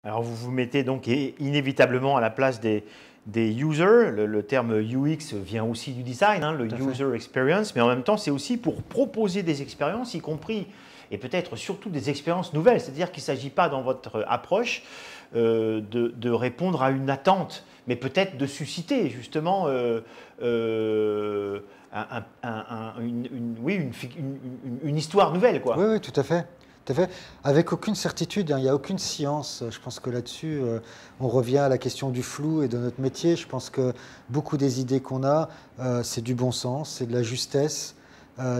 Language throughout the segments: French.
Alors vous vous mettez donc inévitablement à la place des users. Le terme UX vient aussi du design, hein, le user experience, mais en même temps c'est aussi pour proposer des expériences, y compris et peut-être surtout des expériences nouvelles. C'est-à-dire qu'il ne s'agit pas dans votre approche de répondre à une attente, mais peut-être de susciter justement une histoire nouvelle, Oui, quoi. oui, tout à fait. Tout à fait. Avec aucune certitude, hein, il n'y a aucune science. Je pense que là-dessus, on revient à la question du flou et de notre métier. Je pense que beaucoup des idées qu'on a, c'est du bon sens, c'est de la justesse,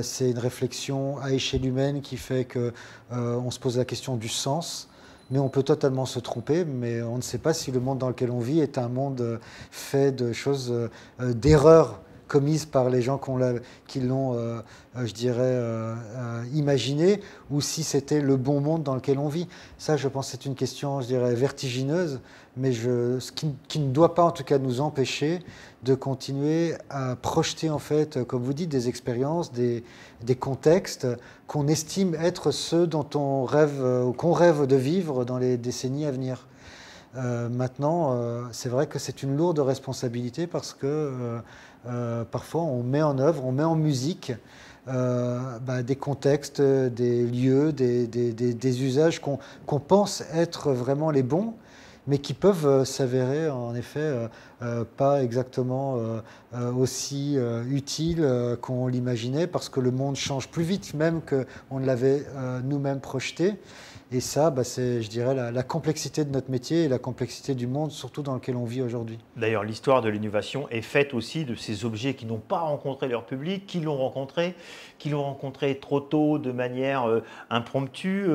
c'est une réflexion à échelle humaine qui fait que on se pose la question du sens. Mais on peut totalement se tromper, mais on ne sait pas si le monde dans lequel on vit est un monde fait de choses, d'erreurs commises par les gens qui l'ont, je dirais, imaginé, ou si c'était le bon monde dans lequel on vit. Ça, je pense, c'est une question, je dirais, vertigineuse, mais ce qui ne doit pas, en tout cas, nous empêcher de continuer à projeter, en fait, comme vous dites, des expériences, des contextes qu'on estime être ceux dont on rêve, qu'on rêve de vivre dans les décennies à venir. Maintenant, c'est vrai que c'est une lourde responsabilité parce que parfois on met en œuvre, on met en musique des contextes, des lieux, des usages qu'on pense être vraiment les bons, mais qui peuvent s'avérer en effet pas exactement aussi utiles qu'on l'imaginait, parce que le monde change plus vite même qu'on ne l'avait nous-mêmes projeté. Et ça, c'est, je dirais, la complexité de notre métier et la complexité du monde, surtout dans lequel on vit aujourd'hui. D'ailleurs, l'histoire de l'innovation est faite aussi de ces objets qui n'ont pas rencontré leur public, qui l'ont rencontré trop tôt de manière impromptue,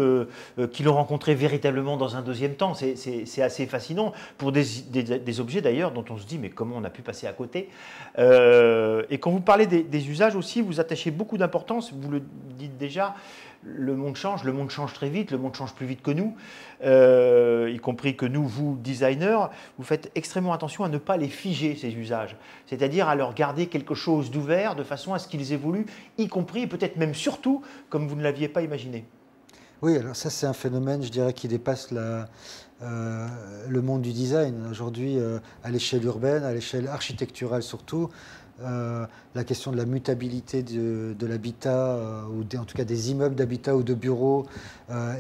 qui l'ont rencontré véritablement dans un deuxième temps. C'est assez fascinant pour des objets d'ailleurs dont on se dit mais comment on a pu passer à côté. Et quand vous parlez des usages aussi, vous attachez beaucoup d'importance, vous le dites déjà, le monde change très vite, le monde change plus vite que nous, y compris que nous, vous, designers, vous faites extrêmement attention à ne pas les figer, ces usages. C'est-à-dire à leur garder quelque chose d'ouvert de façon à ce qu'ils évoluent, y compris et peut-être même surtout comme vous ne l'aviez pas imaginé. Oui, alors ça c'est un phénomène, je dirais, qui dépasse le monde du design. Aujourd'hui, à l'échelle urbaine, à l'échelle architecturale surtout, la question de la mutabilité de l'habitat, ou en tout cas des immeubles d'habitat ou de bureaux,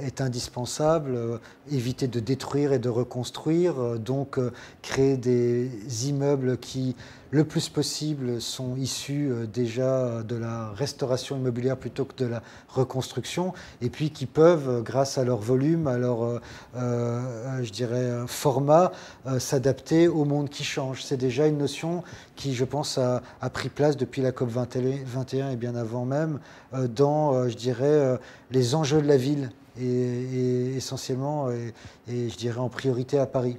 est indispensable. Éviter de détruire et de reconstruire, donc créer des immeubles qui, le plus possible, sont issus déjà de la restauration immobilière plutôt que de la reconstruction, et puis qui peuvent, grâce à leur volume, à leur, je dirais, format, s'adapter au monde qui change. C'est déjà une notion qui, je pense, a pris place depuis la COP 21 et bien avant même, dans, je dirais, les enjeux de la ville, et essentiellement, et je dirais en priorité à Paris.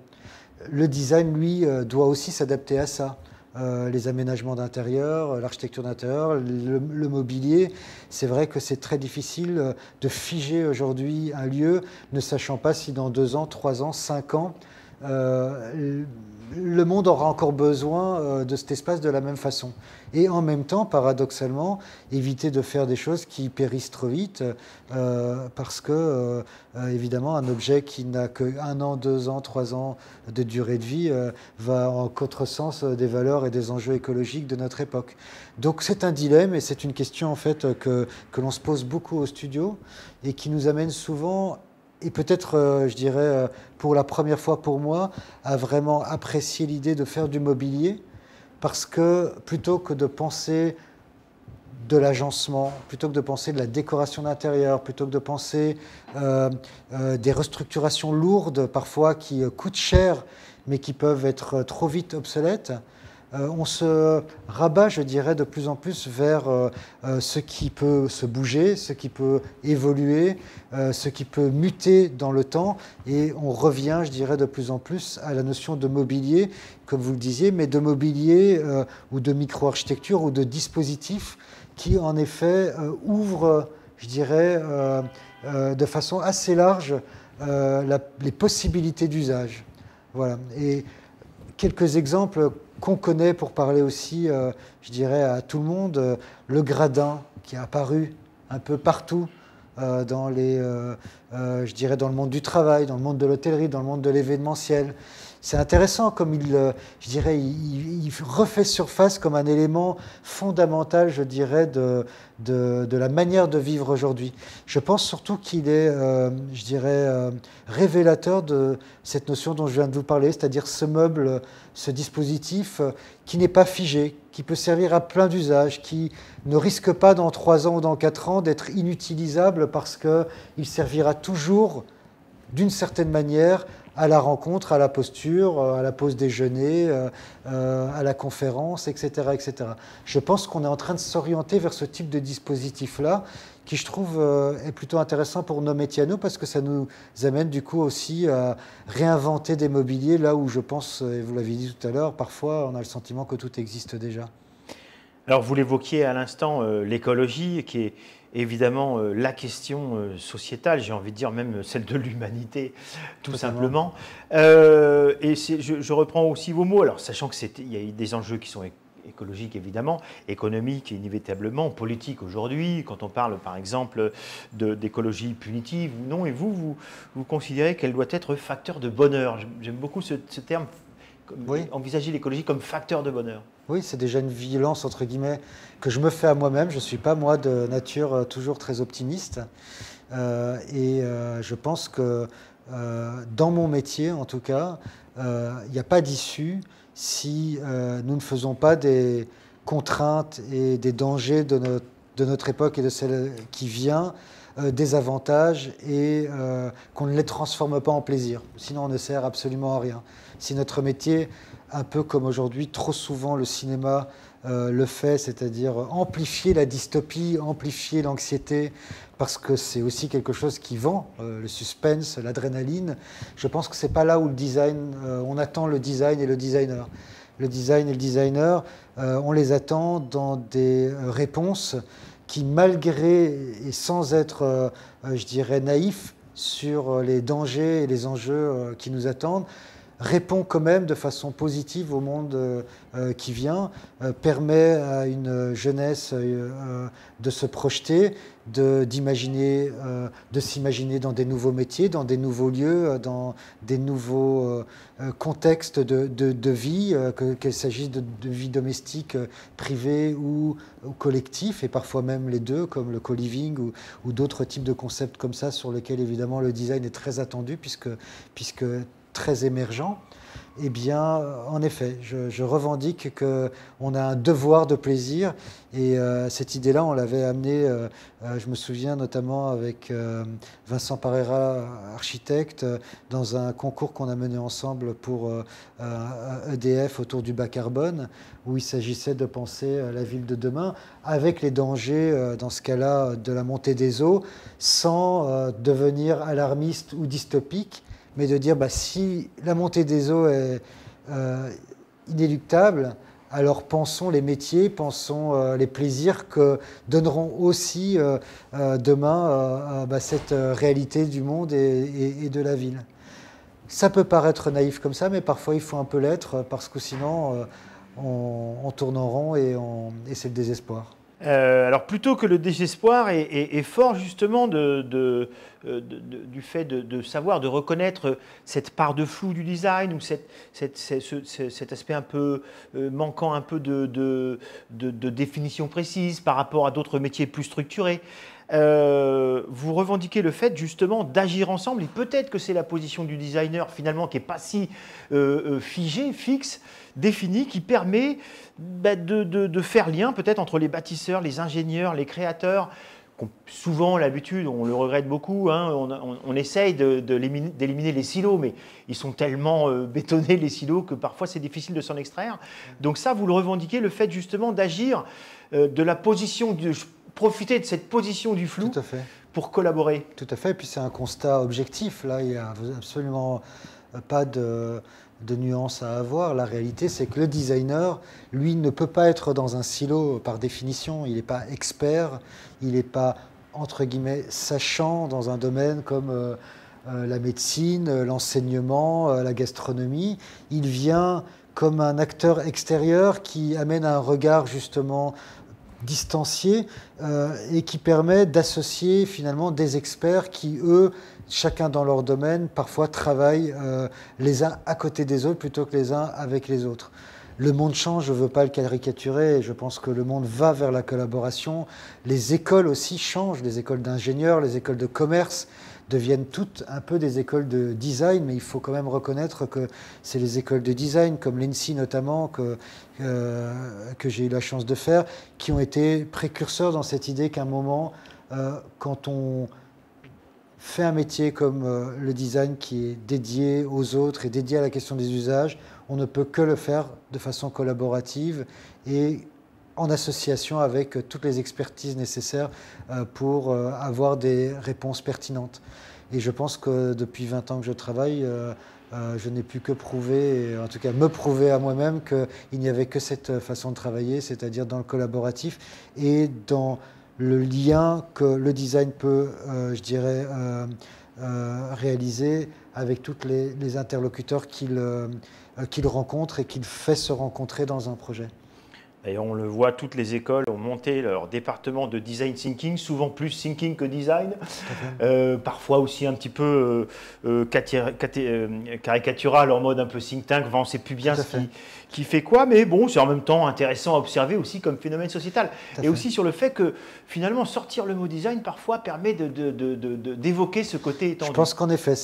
Le design, lui, doit aussi s'adapter à ça. Les aménagements d'intérieur, l'architecture d'intérieur, le mobilier. C'est vrai que c'est très difficile de figer aujourd'hui un lieu, ne sachant pas si dans 2 ans, 3 ans, 5 ans, le monde aura encore besoin de cet espace de la même façon. Et en même temps, paradoxalement, éviter de faire des choses qui périssent trop vite, parce que, évidemment, un objet qui n'a que 1 an, 2 ans, 3 ans de durée de vie va en contresens des valeurs et des enjeux écologiques de notre époque. Donc c'est un dilemme, et c'est une question en fait que l'on se pose beaucoup au studio, et qui nous amène souvent, et peut-être, je dirais, pour la première fois pour moi, à vraiment apprécier l'idée de faire du mobilier, parce que plutôt que de penser de l'agencement, plutôt que de penser de la décoration d'intérieur, plutôt que de penser des restructurations lourdes, parfois qui coûtent cher, mais qui peuvent être trop vite obsolètes, on se rabat, je dirais, de plus en plus vers ce qui peut se bouger, ce qui peut évoluer, ce qui peut muter dans le temps, et on revient, je dirais, de plus en plus à la notion de mobilier, comme vous le disiez, mais de mobilier ou de micro-architecture ou de dispositifs qui, en effet, ouvrent, je dirais, de façon assez large les possibilités d'usage. Voilà. Et quelques exemples qu'on connaît pour parler aussi, je dirais, à tout le monde. Le gradin qui est apparu un peu partout je dirais dans le monde du travail, dans le monde de l'hôtellerie, dans le monde de l'événementiel. C'est intéressant comme je dirais, il refait surface comme un élément fondamental, je dirais, de la manière de vivre aujourd'hui. Je pense surtout qu'il est, je dirais, révélateur de cette notion dont je viens de vous parler, c'est-à-dire ce meuble, ce dispositif qui n'est pas figé, qui peut servir à plein d'usages, qui ne risque pas dans 3 ans ou dans 4 ans d'être inutilisable parce qu'il servira toujours, d'une certaine manière, à la rencontre, à la posture, à la pause déjeuner, à la conférence, etc., etc. Je pense qu'on est en train de s'orienter vers ce type de dispositif-là, qui je trouve est plutôt intéressant pour nos métiers à nous, parce que ça nous amène du coup aussi à réinventer des mobiliers, là où je pense, et vous l'avez dit tout à l'heure, parfois on a le sentiment que tout existe déjà. Alors vous l'évoquiez à l'instant, l'écologie, qui est évidemment la question sociétale, j'ai envie de dire même celle de l'humanité, tout simplement. Et je reprends aussi vos mots, alors sachant qu'il y a des enjeux qui sont écologiques évidemment, économiques inévitablement, politiques aujourd'hui, quand on parle par exemple d'écologie punitive ou non, et vous considérez qu'elle doit être facteur de bonheur. J'aime beaucoup ce terme, oui. Envisager l'écologie comme facteur de bonheur. Oui, c'est déjà une violence, entre guillemets, que je me fais à moi-même. Je ne suis pas, moi, de nature toujours très optimiste. Je pense que dans mon métier, en tout cas, il n'y a pas d'issue si nous ne faisons pas des contraintes et des dangers de notre époque et de celle qui vient, des avantages et qu'on ne les transforme pas en plaisir. Sinon, on ne sert absolument à rien. Si notre métier, un peu comme aujourd'hui, trop souvent le cinéma le fait, c'est-à-dire amplifier la dystopie, amplifier l'anxiété, parce que c'est aussi quelque chose qui vend, le suspense, l'adrénaline. Je pense que ce n'est pas là où le design, on attend le design et le designer. Le design et le designer, on les attend dans des réponses qui, malgré et sans être, je dirais, naïf sur les dangers et les enjeux qui nous attendent, répond quand même de façon positive au monde qui vient, permet à une jeunesse de se projeter, d'imaginer, de s'imaginer dans des nouveaux métiers, dans des nouveaux lieux, dans des nouveaux contextes de vie, qu'il s'agisse de vie domestique, privée ou collectif, et parfois même les deux, comme le co-living ou d'autres types de concepts comme ça, sur lesquels évidemment le design est très attendu, puisque très émergent. Eh bien, en effet, je revendique qu'on a un devoir de plaisir, et cette idée-là, on l'avait amenée, je me souviens notamment avec Vincent Parera, architecte, dans un concours qu'on a mené ensemble pour EDF autour du bas carbone, où il s'agissait de penser la ville de demain avec les dangers, dans ce cas-là, de la montée des eaux, sans devenir alarmiste ou dystopique, mais de dire si la montée des eaux est inéluctable, alors pensons les métiers, pensons les plaisirs que donneront aussi demain cette réalité du monde et de la ville. Ça peut paraître naïf comme ça, mais parfois il faut un peu l'être, parce que sinon on tourne en rond et c'est le désespoir. Alors plutôt que le désespoir est fort justement du fait de savoir, de reconnaître cette part de flou du design, ou cet aspect un peu manquant un peu de définition précise par rapport à d'autres métiers plus structurés. Vous revendiquez le fait justement d'agir ensemble, et peut-être que c'est la position du designer finalement qui n'est pas si figée, fixe, définie, qui permet de faire lien peut-être entre les bâtisseurs, les ingénieurs, les créateurs, qui ont souvent l'habitude, on le regrette beaucoup, hein, on essaye d'éliminer les silos, mais ils sont tellement bétonnés les silos que parfois c'est difficile de s'en extraire. Donc ça, vous le revendiquez, le fait justement d'agir de la position, profiter de cette position du flou pour collaborer. Tout à fait, et puis c'est un constat objectif, là il n'y a absolument pas de nuance à avoir. La réalité, c'est que le designer, lui, ne peut pas être dans un silo par définition. Il n'est pas expert, il n'est pas, entre guillemets, sachant dans un domaine comme la médecine, l'enseignement, la gastronomie. Il vient comme un acteur extérieur qui amène un regard justement distancié et qui permet d'associer finalement des experts qui, eux, chacun dans leur domaine, parfois travaillent les uns à côté des autres plutôt que les uns avec les autres. Le monde change, je ne veux pas le caricaturer, je pense que le monde va vers la collaboration. Les écoles aussi changent, les écoles d'ingénieurs, les écoles de commerce deviennent toutes un peu des écoles de design, mais il faut quand même reconnaître que c'est les écoles de design, comme l'INSEE notamment, que j'ai eu la chance de faire, qui ont été précurseurs dans cette idée qu'à un moment, quand on fait un métier comme le design qui est dédié aux autres et dédié à la question des usages, on ne peut que le faire de façon collaborative et en association avec toutes les expertises nécessaires pour avoir des réponses pertinentes. Et je pense que depuis 20 ans que je travaille, je n'ai plus que prouver, en tout cas me prouver à moi-même qu'il n'y avait que cette façon de travailler, c'est-à-dire dans le collaboratif et dans le lien que le design peut, je dirais, réaliser avec tous les interlocuteurs qu'il rencontre et qu'il fait se rencontrer dans un projet. D'ailleurs, on le voit, toutes les écoles ont monté leur département de design thinking, souvent plus thinking que design, parfois aussi un petit peu caricatural en mode un peu think tank, enfin, on ne sait plus bien qui fait quoi, mais bon, c'est en même temps intéressant à observer aussi comme phénomène sociétal. Et aussi sur le fait que finalement sortir le mot design parfois permet d'évoquer ce côté étendu. Je pense qu'en effet,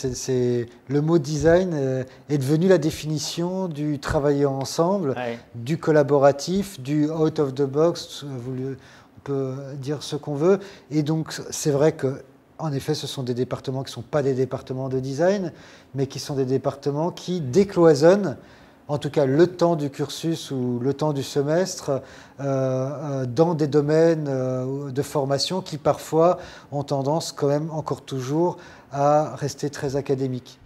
le mot design est devenu la définition du travailler ensemble, du collaboratif, du out of the box, on peut dire ce qu'on veut. Et donc, c'est vrai que, en effet, ce sont des départements qui ne sont pas des départements de design, mais qui sont des départements qui décloisonnent, en tout cas le temps du cursus ou le temps du semestre, dans des domaines de formation qui parfois ont tendance quand même encore toujours à rester très académiques.